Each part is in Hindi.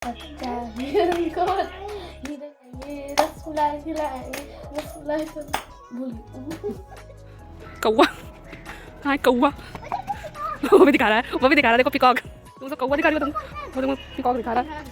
अच्छा है उनको ये रसमलाई खिलाएंगे, रसमलाई तो भूल गई। कौवा, हाँ कौवा वो भी दिखा रहा है, वो भी दिखा रहा है, देखो पिकॉक। तुम तो कौवा दिखा रही हो, तुम पिकॉक दिखा रहा है।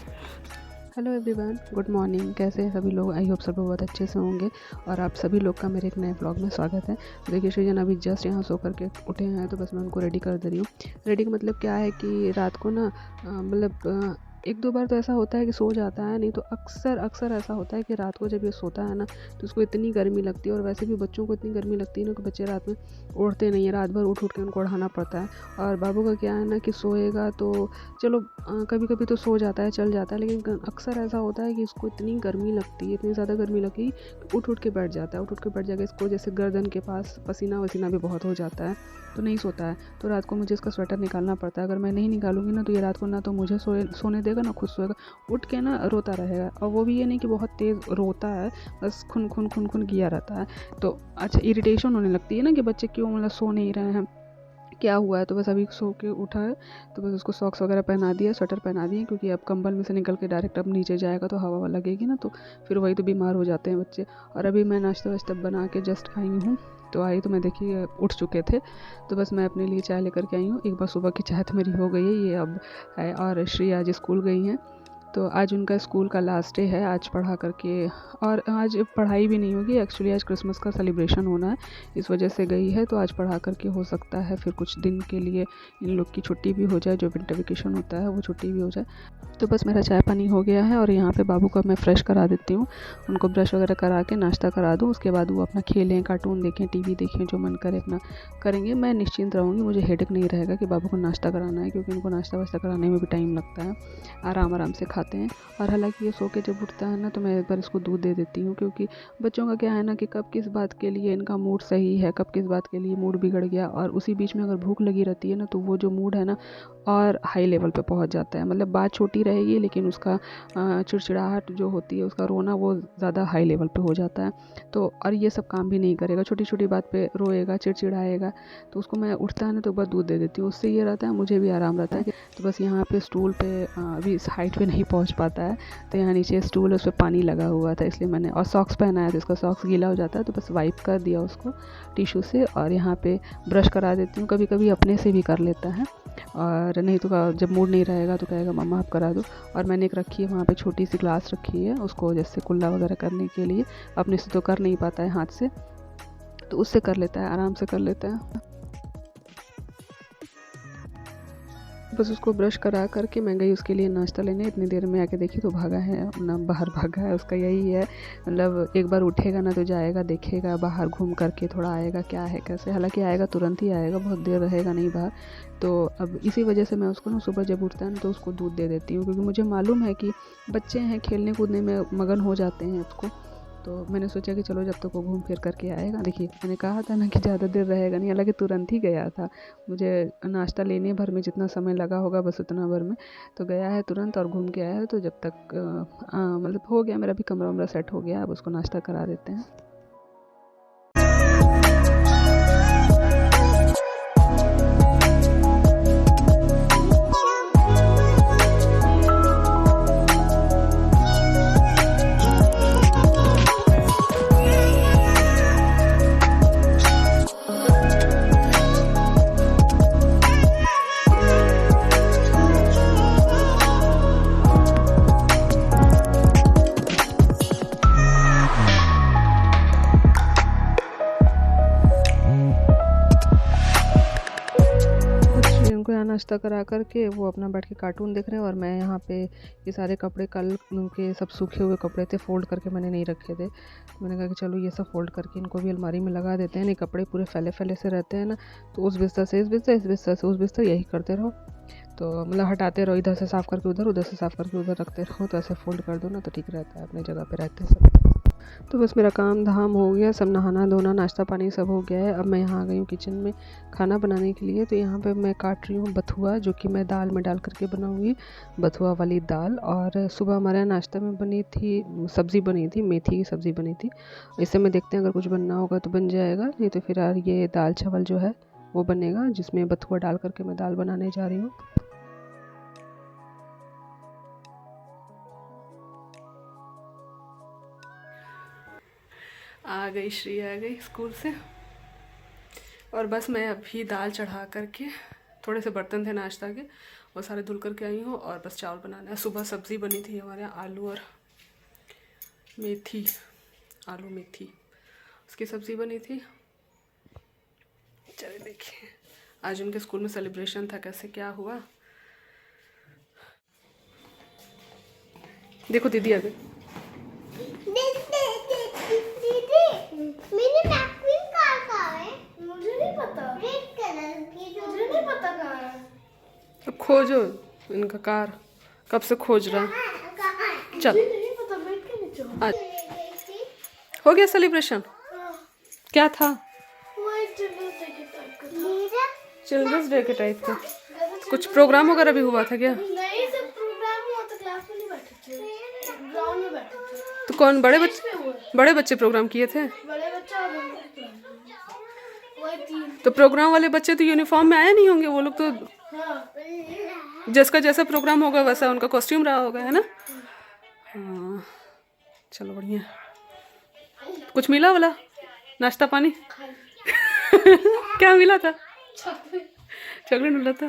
Hello everyone, good morning. कैसे हैं सभी लोग? आई होप सब लोग बहुत अच्छे से होंगे और आप सभी लोग का मेरे एक नए ब्लॉग में स्वागत है। देखिए सृजन अभी जस्ट यहाँ सो करके उठे हैं, तो बस मैं उनको रेडी कर दे रही हूँ। रेडी का मतलब क्या है कि रात को ना मतलब एक दो बार तो ऐसा होता है कि सो जाता है, नहीं तो अक्सर ऐसा होता है कि रात को जब ये सोता है ना तो उसको इतनी गर्मी लगती है। और वैसे भी बच्चों को इतनी गर्मी लगती है ना कि बच्चे रात में उठते नहीं है, रात भर उठ के उनको उठाना पड़ता है। और बाबू का क्या है ना कि सोएगा तो चलो कभी कभी तो सो जाता है, चल जाता है, लेकिन अक्सर ऐसा होता है कि इसको इतनी गर्मी लगती है, इतनी ज़्यादा गर्मी लगती है कि उठ के बैठ जाता है। उठ के बैठ जाएगा, इसको जैसे गर्दन के पास पसीना वसीना भी बहुत हो जाता है, तो नहीं सोता है। तो रात को मुझे इसका स्वेटर निकालना पड़ता है। अगर मैं नहीं निकालूंगी ना तो ये रात को ना तो मुझे सोने देगा ना खुद सोएगा, उठ के ना रोता रहेगा। और वो भी ये नहीं कि बहुत तेज़ रोता है, बस खुन खुन खुन खुन किया रहता है। तो अच्छा इरिटेशन होने लगती है ना कि बच्चे क्यों मतलब सो नहीं रहे हैं, क्या हुआ है। तो बस अभी सो के उठा है, तो बस उसको सॉक्स वगैरह पहना दिया, स्वेटर पहना दिए, क्योंकि अब कंबल में से निकल के डायरेक्ट अब नीचे जाएगा तो हवा लगेगी ना, तो फिर वही तो बीमार हो जाते हैं बच्चे। और अभी मैं नाश्ता वाश्ता बना के जस्ट आई हूँ। तो आई तो मैं देखिए उठ चुके थे, तो बस मैं अपने लिए चाय लेकर के आई हूँ। एक बार सुबह की चाय तो मेरी हो गई है, ये अब है। और श्री आज स्कूल गई हैं, तो आज उनका स्कूल का लास्ट डे है, आज पढ़ा करके। और आज पढ़ाई भी नहीं होगी, एक्चुअली आज क्रिसमस का सेलिब्रेशन होना है, इस वजह से गई है। तो आज पढ़ा करके हो सकता है फिर कुछ दिन के लिए इन लोग की छुट्टी भी हो जाए, जो विंटर वेकेशन होता है वो छुट्टी भी हो जाए। तो बस मेरा चाय पानी हो गया है और यहाँ पे बाबू का मैं फ्रेश करा देती हूँ, उनको ब्रश वगैरह करा के नाश्ता करा दूँ। उसके बाद वो अपना खेलें, कार्टून देखें, टीवी देखें, जो मन करे अपना करेंगे। मैं निश्चिंत रहूँगी, मुझे हेडेक नहीं रहेगा कि बाबू को नाश्ता कराना है, क्योंकि उनको नाश्ता वाश्ता कराने में भी टाइम लगता है, आराम से खाते हैं। और हालांकि ये सो के जब उठता है ना तो मैं एक बार इसको दूध दे देती हूँ, क्योंकि बच्चों का क्या है ना कि कब किस बात के लिए इनका मूड सही है, कब किस बात के लिए मूड बिगड़ गया, और उसी बीच में अगर भूख लगी रहती है ना तो वो जो मूड है ना और हाई लेवल पे पहुंच जाता है। मतलब बात छोटी रहेगी लेकिन उसका चिड़चिड़ाहट जो होती है, उसका रोना वो ज़्यादा हाई लेवल पे हो जाता है। तो और ये सब काम भी नहीं करेगा, छोटी छोटी बात पे रोएगा, चिड़चिड़ाएगा। तो उसको मैं उठता है ना तो एक बार दूध दे देती हूँ, उससे ये रहता है, मुझे भी आराम रहता है। तो बस यहाँ पे स्टूल पे अभी इस हाइट पे नहीं पहुँच पाता है, तो यहाँ नीचे स्टूल है, उस पर पानी लगा हुआ था, इसलिए मैंने, और सॉक्स पहना है तो इसका सॉक्स गीला हो जाता है, तो बस वाइप कर दिया उसको टिश्यू से। और यहाँ पे ब्रश करा देती हूँ, कभी कभी अपने से भी कर लेता है, और नहीं तो जब मूड नहीं रहेगा तो कहेगा मम्मा आप करा दो। और मैंने एक रखी है वहाँ पे, छोटी सी ग्लास रखी है, उसको जैसे कुल्ला वगैरह करने के लिए। अपने से तो कर नहीं पाता है हाथ से, तो उससे कर लेता है, आराम से कर लेता है। बस उसको ब्रश करा करके मैं गई उसके लिए नाश्ता लेने। इतनी देर में आके देखी तो भागा है ना, बाहर भागा है। उसका यही है, मतलब एक बार उठेगा ना तो जाएगा, देखेगा बाहर, घूम करके थोड़ा आएगा क्या है कैसे। हालांकि आएगा तुरंत ही आएगा, बहुत देर रहेगा नहीं बाहर। तो अब इसी वजह से मैं उसको ना सुबह जब उठता है ना तो उसको दूध दे देती हूँ, क्योंकि मुझे मालूम है कि बच्चे हैं, खेलने कूदने में मगन हो जाते हैं उसको। तो मैंने सोचा कि चलो जब तक वो घूम फिर करके आएगा। देखिए मैंने कहा था ना कि ज़्यादा देर रहेगा नहीं, हालांकि तुरंत ही गया था। मुझे नाश्ता लेने भर में जितना समय लगा होगा बस उतना भर में तो गया है तुरंत और घूम के आया है। तो जब तक मतलब हो गया, मेरा भी कमरा वमरा सेट हो गया, अब उसको नाश्ता करा देते हैं। उनको यहाँ नाश्ता करा करके वो अपना बैठ के कार्टून देख रहे हैं, और मैं यहाँ पे ये सारे कपड़े कल उनके सब सूखे हुए कपड़े थे, फोल्ड करके मैंने नहीं रखे थे। तो मैंने कहा कि चलो ये सब फोल्ड करके इनको भी अलमारी में लगा देते हैं, नहीं कपड़े पूरे फैले फैले से रहते हैं ना, तो उस बिस्तर से इस बिस्तर, इस बिस्तर से उस बिस्तर, यही करते रहो। तो मतलब हटाते रहो, इधर से साफ़ करके उधर, उधर से साफ़ करके उधर रखते रहो, तो ऐसे फोल्ड कर दो ना तो ठीक रहता है, अपनी जगह पे रहते हैं सब। तो बस मेरा काम धाम हो गया, सब नहाना धोना नाश्ता पानी सब हो गया है। अब मैं यहाँ आ गई हूँ किचन में खाना बनाने के लिए। तो यहाँ पे मैं काट रही हूँ बथुआ, जो कि मैं दाल में डाल करके बनाऊँगी, बथुआ वाली दाल। और सुबह हमारे यहाँ नाश्ता में बनी थी, सब्ज़ी बनी थी, मेथी की सब्ज़ी बनी थी। इससे में देखते हैं अगर कुछ बनना होगा तो बन जाएगा, नहीं तो फिर ये दाल चावल जो है वो बनेगा, जिसमें बथुआ डाल करके मैं दाल बनाने जा रही हूँ। आ गई श्री, आ गई स्कूल से। और बस मैं अभी दाल चढ़ा करके, थोड़े से बर्तन थे नाश्ता के, वो सारे धुल करके आई हूँ और बस चावल बनाना है। सुबह सब्ज़ी बनी थी हमारे यहाँ, आलू और मेथी, आलू मेथी उसकी सब्ज़ी बनी थी। चलिए देखिए आज उनके स्कूल में सेलिब्रेशन था, कैसे क्या हुआ। देखो दीदी आ गई। मुझे नहीं पता, मुझे नहीं पता कहाँ है। अब खोजो इनका कार, कब से खोज रहा है। चल मुझे नहीं पता, बैठ के नीचे हूँ। आज हो गया सेलिब्रेशन। क्या था? वो एक चिल्ड्रंस डे के टाइप का था। चिल्ड्रंस डे के टाइप का कुछ प्रोग्राम वगैरह भी हुआ था क्या? नहीं, सिर्फ प्रोग्राम हुआ था, क्लास में नहीं बैठे थे, ग्राउंड में बैठे थे। तो कौन बड़े पे हुआ, बड़े बच्चे प्रोग्राम किए थे? बड़े बच्चा और उनके क्लास वही तीन। तो प्रोग्राम वाले बच्चे तो यूनिफॉर्म में आए नहीं होंगे, वो लोग तो हाँ, जिसका जैसा प्रोग्राम होगा वैसा उनका कॉस्ट्यूम रहा होगा, है ना? हाँ चलो बढ़िया। कुछ मिला वाला नाश्ता पानी? क्या मिला था? चॉकलेट मिला था।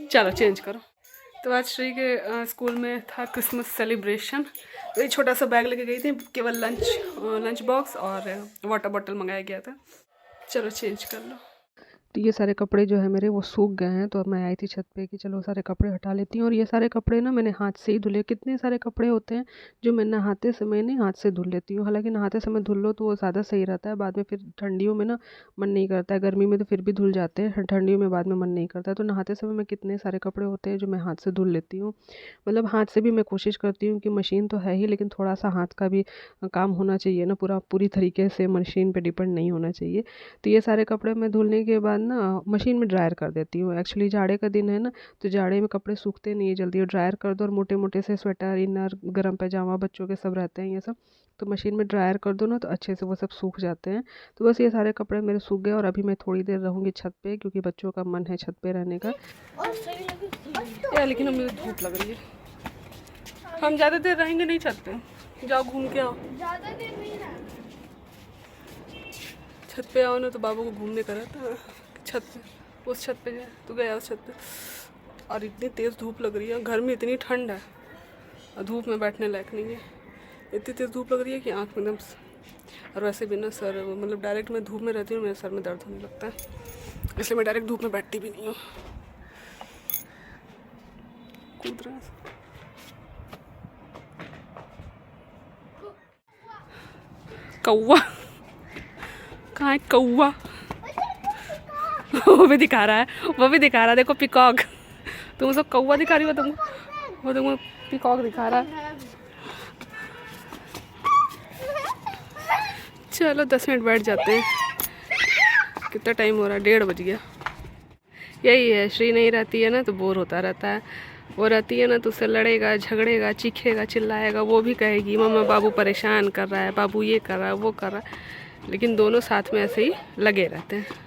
चलो चेंज करो। तो आज श्री के स्कूल में था क्रिसमस सेलिब्रेशन। वही छोटा सा बैग लेके गई थी, केवल लंच बॉक्स और वाटर बॉटल मंगाया गया था। चलो चेंज कर लो। तो ये सारे कपड़े जो है मेरे वो सूख गए हैं, तो अब मैं आई थी छत पे कि चलो सारे कपड़े हटा लेती हूँ। और ये सारे कपड़े ना मैंने हाथ से ही धुले। कितने सारे कपड़े होते हैं जो मैं नहाते समय नहीं हाथ से धुल लेती हूँ। हालांकि नहाते समय धुल लो तो वो ज़्यादा सही रहता है, बाद में फिर ठंडियों में ना मन नहीं करता है। गर्मी में तो फिर भी धुल जाते हैं, ठंडियों में बाद में मन नहीं करता है। तो नहाते समय मैं कितने सारे कपड़े होते हैं जो मैं हाथ से धुल लेती हूँ। मतलब हाथ से भी मैं कोशिश करती हूँ कि मशीन तो है ही, लेकिन थोड़ा सा हाथ का भी काम होना चाहिए ना, पूरी तरीके से मशीन पर डिपेंड नहीं होना चाहिए। तो ये सारे कपड़े मैं धुलने के बाद ना मशीन में ड्रायर कर देती हूँ। एक्चुअली जाड़े का दिन है ना, तो जाड़े में कपड़े सूखते नहीं है जल्दी। ड्रायर कर दो और मोटे मोटे से स्वेटर, इनर, गर्म पैजामा बच्चों के सब रहते हैं ये सब, तो मशीन में ड्रायर कर दो ना तो अच्छे से वो सब सूख जाते हैं। तो बस ये सारे कपड़े मेरे सूख गए और अभी मैं थोड़ी देर रहूँगी छत पे, क्योंकि बच्चों का मन है छत पे रहने का। यार लेकिन हमें धूप लग रही है, हम ज़्यादा देर रहेंगे नहीं छत पे। जाओ घूम के आओ, ज़्यादा देर नहीं रहा। छत पे आओ ना, तो बाबू को घूमने का रहता है छत पे। उस छत पे जाए तो गया उस छत पे, और इतनी तेज़ धूप लग रही है, घर में इतनी ठंड है और धूप में बैठने लायक नहीं है। इतनी तेज़ धूप लग रही है कि आँख में एकदम, और वैसे भी ना सर, मतलब डायरेक्ट मैं धूप में रहती हूँ, मेरे सर में दर्द होने लगता है, इसलिए मैं डायरेक्ट धूप में बैठती भी नहीं हूँ। कूद रहा है कौवा, कहाँ है कौवा? वो भी दिखा रहा है, वो भी दिखा रहा है। देखो पिकॉक, तुम उसको कौवा दिखा रही हो, वो तुमको पिकॉक दिखा रहा है। चलो 10 मिनट बैठ जाते हैं। कितना टाइम हो रहा है? 1:30 बज गया। यही है, श्री नहीं रहती है ना तो बोर होता रहता है। वो रहती है ना तो उससे लड़ेगा, झगड़ेगा, चीखेगा, चिल्लाएगा। वो भी कहेगी मम्मा बाबू परेशान कर रहा है, बाबू ये कर रहा है, वो कर रहा है, लेकिन दोनों साथ में ऐसे ही लगे रहते हैं।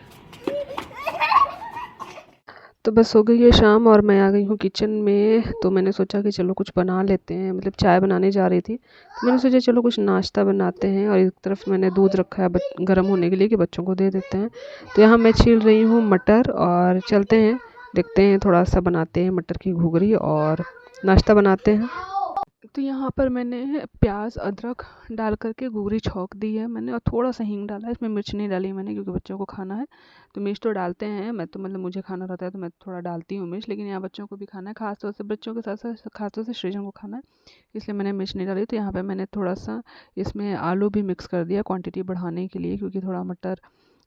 तो बस हो गई है शाम और मैं आ गई हूँ किचन में। तो मैंने सोचा कि चलो कुछ बना लेते हैं, मतलब चाय बनाने जा रही थी तो मैंने सोचा चलो कुछ नाश्ता बनाते हैं। और एक तरफ मैंने दूध रखा है गर्म होने के लिए कि बच्चों को दे देते हैं। तो यहाँ मैं छील रही हूँ मटर, और चलते हैं देखते हैं, थोड़ा सा बनाते हैं मटर की घुघरी और नाश्ता बनाते हैं। तो यहाँ पर मैंने प्याज अदरक डाल करके घुघरी छौंक दी है मैंने, और थोड़ा सा हींग डाला है। इसमें मिर्च नहीं डाली मैंने क्योंकि बच्चों को खाना है। तो मिर्च तो डालते हैं, मैं तो मतलब मुझे खाना रहता है तो मैं थोड़ा डालती हूँ मिर्च, लेकिन यहाँ बच्चों को भी खाना है, खासतौर से बच्चों के साथ साथ खासतौर से सृजन को खाना है, इसलिए मैंने मिर्च नहीं डाली। तो यहाँ पर मैंने थोड़ा सा इसमें आलू भी मिक्स कर दिया क्वान्टिटी बढ़ाने के लिए, क्योंकि थोड़ा मटर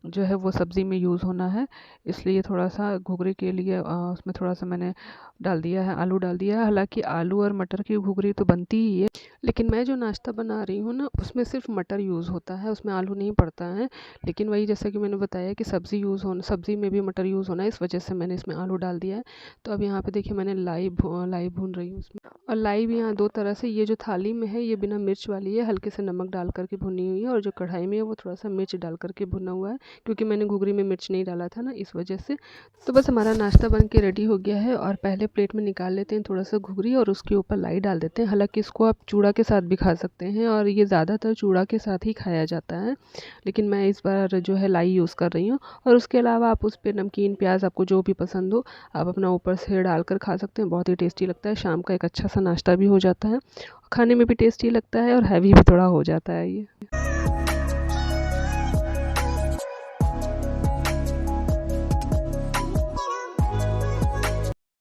जो है वो सब्ज़ी में यूज़ होना है, इसलिए थोड़ा सा घुघरी के लिए उसमें थोड़ा सा मैंने डाल दिया है, आलू डाल दिया है। हालांकि आलू और मटर की घुघरी तो बनती ही है, लेकिन मैं जो नाश्ता बना रही हूँ ना उसमें सिर्फ मटर यूज़ होता है, उसमें आलू नहीं पड़ता है। लेकिन वही जैसा कि मैंने बताया कि सब्ज़ी में भी मटर यूज़ होना है, इस वजह से मैंने इसमें आलू डाल दिया है। तो अब यहाँ पे देखिए मैंने लाई भून रही हूँ उसमें, और लाई भी यहाँ 2 तरह से, ये जो थाली में है ये बिना मिर्च वाली है, हल्के से नमक डाल करके भुनी हुई है, और जो कढ़ाई में है वो थोड़ा सा मिर्च डाल करके भुना हुआ है। क्योंकि मैंने घुघरी में मिर्च नहीं डाला था ना, इस वजह से। तो बस हमारा नाश्ता बन के रेडी हो गया है और पहले प्लेट में निकाल लेते हैं थोड़ा सा घुघरी और उसके ऊपर लाई डाल देते हैं। हालांकि इसको आप चूड़ा के साथ भी खा सकते हैं और ये ज़्यादातर चूड़ा के साथ ही खाया जाता है, लेकिन मैं इस बार जो है लाई यूज़ कर रही हूँ। और उसके अलावा आप उस पर नमकीन प्याज आपको जो भी पसंद हो आप अपना ऊपर से डालकर खा सकते हैं। बहुत ही टेस्टी लगता है, शाम का एक अच्छा सा नाश्ता भी हो जाता है, खाने में भी टेस्टी लगता है और हैवी भी थोड़ा हो जाता है ये।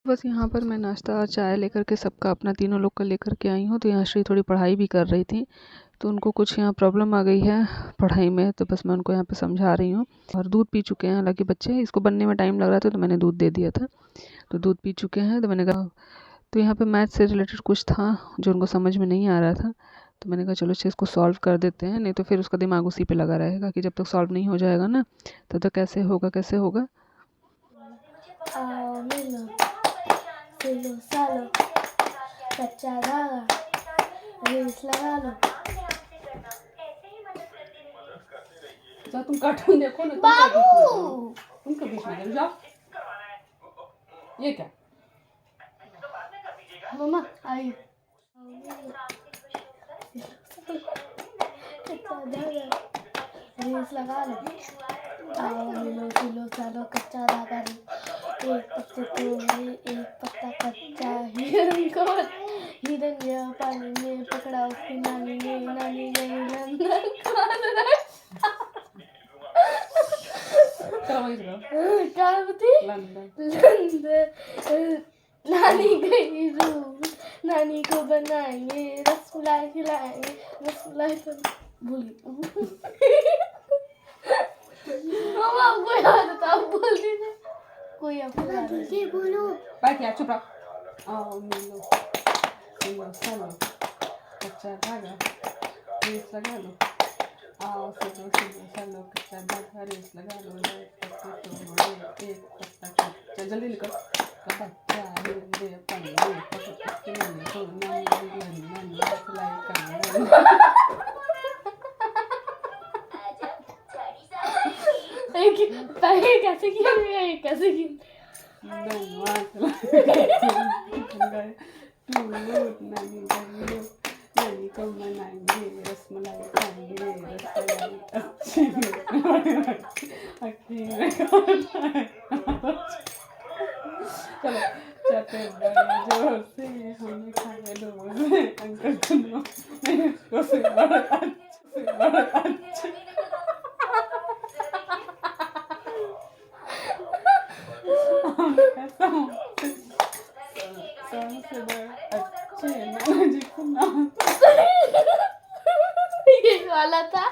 बस यहाँ पर मैं नाश्ता और चाय लेकर के सबका अपना तीनों लोग का लेकर के आई हूँ। तो यहाँ श्री थोड़ी पढ़ाई भी कर रही थी, तो उनको कुछ यहाँ प्रॉब्लम आ गई है पढ़ाई में, तो बस मैं उनको यहाँ पे समझा रही हूँ। और दूध पी चुके हैं हालांकि बच्चे, इसको बनने में टाइम लग रहा था तो मैंने दूध दे दिया था, तो दूध पी चुके हैं। तो मैंने कहा, तो यहाँ पे मैथ से रिलेटेड कुछ था जो उनको समझ में नहीं आ रहा था, तो मैंने कहा चलो अच्छा इसको सॉल्व कर देते हैं, नहीं तो फिर उसका दिमाग उसी पे लगा रहेगा कि जब तक सॉल्व नहीं हो जाएगा ना तब तक कैसे होगा कैसे होगा। मिलो सिलो सालो कच्चा धागा रेस लगा लो। तुम कार्टून देखो ना, बाबू तुम कभी बीच में जाओ। ये क्या मम्मा आई रेस लगा लो। आओ मिलो सिलो सालो कच्चा धागा रे, एक पत्ते तोड़े एक पत्ता कच्चा। हिरन को हिरन गया पानी में पकड़ा उसकी नानी ने, नानी गई लंदन क्या बती लंदन। नानी गई रूम, नानी को बनाएंगे रसमलाई खिलाएंगे, रसमलाई तो भूल मामा आपको याद था, आप बोलती ना कोई आपको याद है बोलो। बैठ या चुप रहो। आओ मिलो सिलो सालो कच्चा धागा रेस लगा लो। आओ सिलो सालो कच्चा धागा रेस लगा लो। एक पत्ते तोड़े एक पत्ता कच्चा, जल्दी निकल। कच्चा रे पानी में पकड़ के नानी को नानी रसमलाई खाएंगे। पहले कैसे किया कैसे किया नानी को मनाएंगे रसमलाई खाएंगे, रसमलाई अच्छी चलो चलते जोर से हमें खाए लो अंकल सुनो मेरे से बड़ा अच्छा ये वाला था।